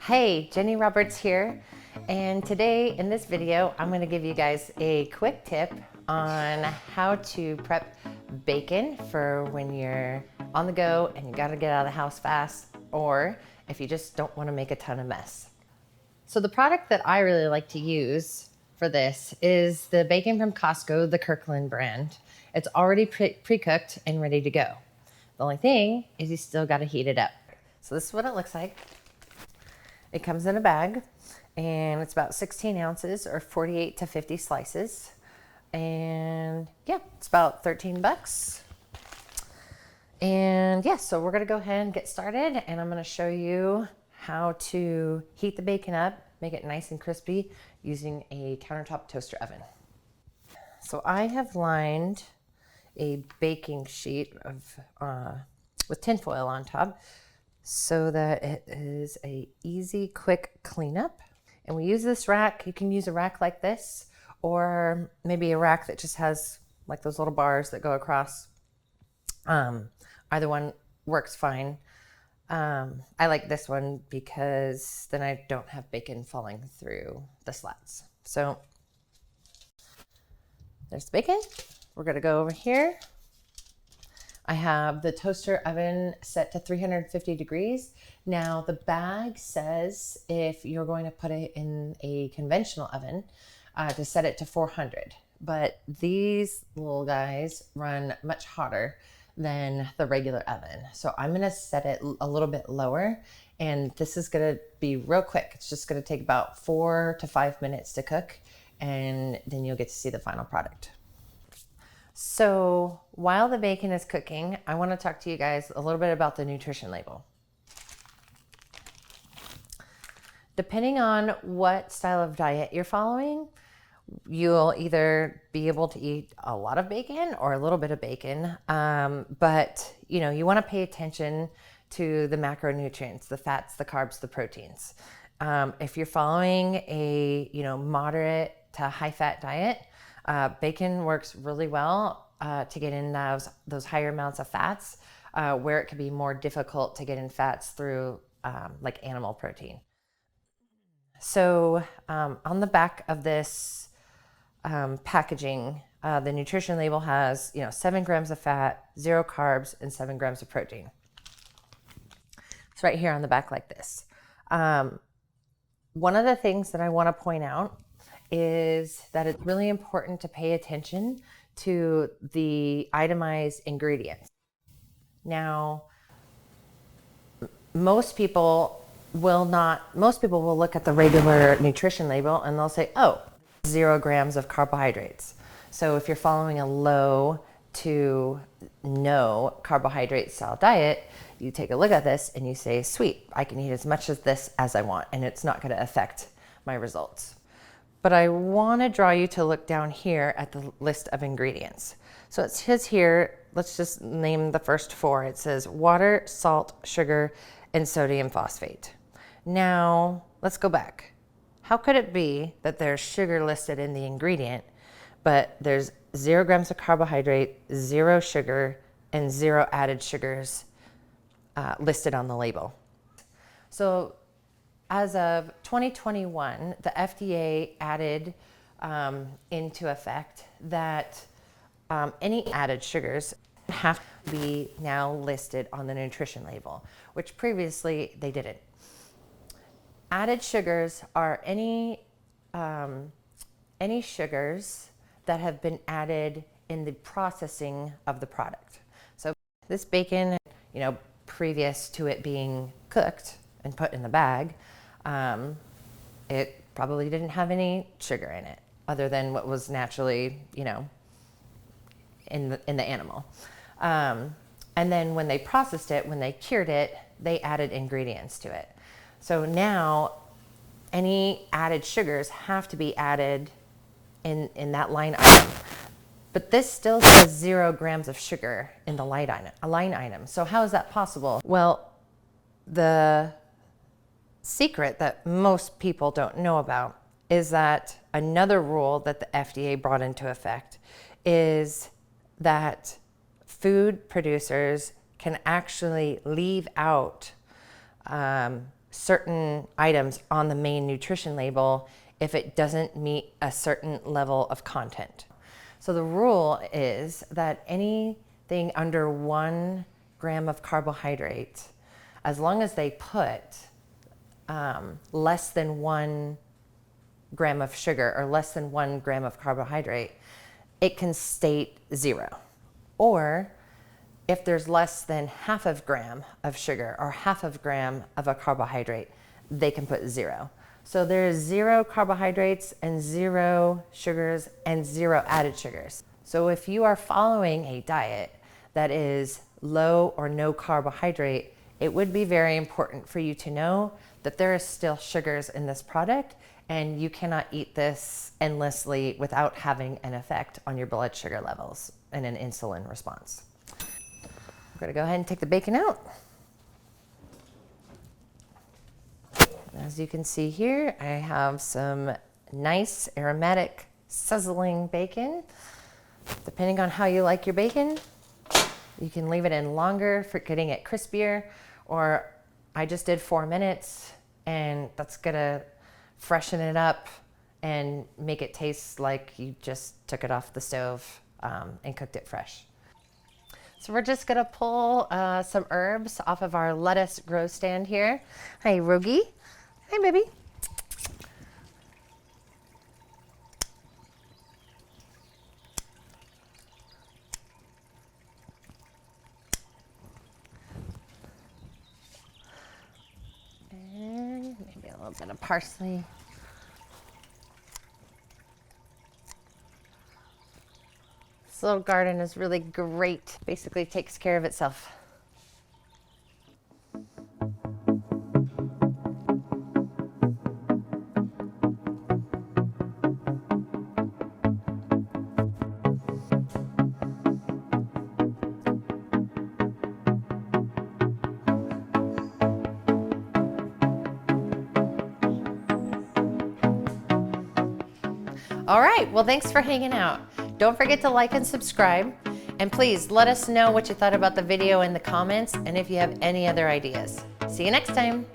Hey, Jenny Roberts here, and today in this video I'm going to give you guys a quick tip on how to prep bacon for when you're on the go and you got to get out of the house fast, or if you just don't want to make a ton of mess. So the product that I really like to use for this is the bacon from Costco, the Kirkland brand. It's already pre-cooked and ready to go. The only thing is you still got to heat it up. So this is what it looks like. It comes in a bag and it's about 16 ounces or 48 to 50 slices. And yeah, it's about 13 bucks. And yeah, so we're gonna go ahead and get started, and I'm gonna show you how to heat the bacon up, make it nice and crispy using a countertop toaster oven. So I have lined a baking sheet of with tinfoil on top, so that it is a easy, quick cleanup. And we use this rack. You can use a rack like this, or maybe a rack that just has like those little bars that go across. Either one works fine. I like this one because then I don't have bacon falling through the slats. So there's the bacon. We're gonna go over here. I have the toaster oven set to 350 degrees. Now the bag says if you're going to put it in a conventional oven to set it to 400, but these little guys run much hotter than the regular oven. So I'm gonna set it a little bit lower, and this is gonna be real quick. It's just gonna take about 4 to 5 minutes to cook, and then you'll get to see the final product. So while the bacon is cooking, I want to talk to you guys a little bit about the nutrition label. Depending on what style of diet you're following, you'll either be able to eat a lot of bacon or a little bit of bacon. But you want to pay attention to the macronutrients, the fats, the carbs, the proteins. If you're following a moderate to high fat diet, bacon works really well to get in those higher amounts of fats, where it can be more difficult to get in fats through like animal protein. So on the back of this packaging, the nutrition label has 7 grams of fat, 0 carbs, and 7 grams of protein. It's right here on the back like this. One of the things that I want to point out is that it's really important to pay attention to the itemized ingredients. Now, most people will look at the regular nutrition label and they'll say, oh, 0 grams of carbohydrates. So if you're following a low to no carbohydrate style diet, you take a look at this and you say, sweet, I can eat as much of this as I want, and it's not going to affect my results. But I want to draw you to look down here at the list of ingredients. So it says here, let's just name the first 4. It says water, salt, sugar, and sodium phosphate. Now, let's go back. How could it be that there's sugar listed in the ingredient, but there's 0 grams of carbohydrate, 0 sugar, and 0 added sugars listed on the label? So as of 2021, the FDA added into effect that any added sugars have to be now listed on the nutrition label, which previously they didn't. Added sugars are any sugars that have been added in the processing of the product. So this bacon, previous to it being cooked and put in the bag, it probably didn't have any sugar in it other than what was naturally, in the animal. And then when they processed it, when they cured it, they added ingredients to it. So now any added sugars have to be added in that line item. But this still says 0 grams of sugar in the line item. So how is that possible? Well, the secret that most people don't know about is that another rule that the FDA brought into effect is that food producers can actually leave out certain items on the main nutrition label if it doesn't meet a certain level of content. So the rule is that anything under 1 gram of carbohydrate, as long as they put less than 1 gram of sugar or less than 1 gram of carbohydrate, it can state 0. Or if there's less than half of gram of sugar or half of gram of a carbohydrate, they can put 0. So there's 0 carbohydrates and 0 sugars and 0 added sugars. So if you are following a diet that is low or no carbohydrate, it would be very important for you to know that there is still sugars in this product, and you cannot eat this endlessly without having an effect on your blood sugar levels and an insulin response. I'm going to go ahead and take the bacon out. As you can see here, I have some nice aromatic sizzling bacon. Depending on how you like your bacon, you can leave it in longer for getting it crispier, or I just did 4 minutes, and that's gonna freshen it up and make it taste like you just took it off the stove and cooked it fresh. So we're just gonna pull some herbs off of our lettuce grow stand here. Hi, Rogie. Hi, baby. And maybe a little bit of parsley. This little garden is really great. Basically takes care of itself. All right, well, thanks for hanging out. Don't forget to like and subscribe. And please let us know what you thought about the video in the comments and if you have any other ideas. See you next time.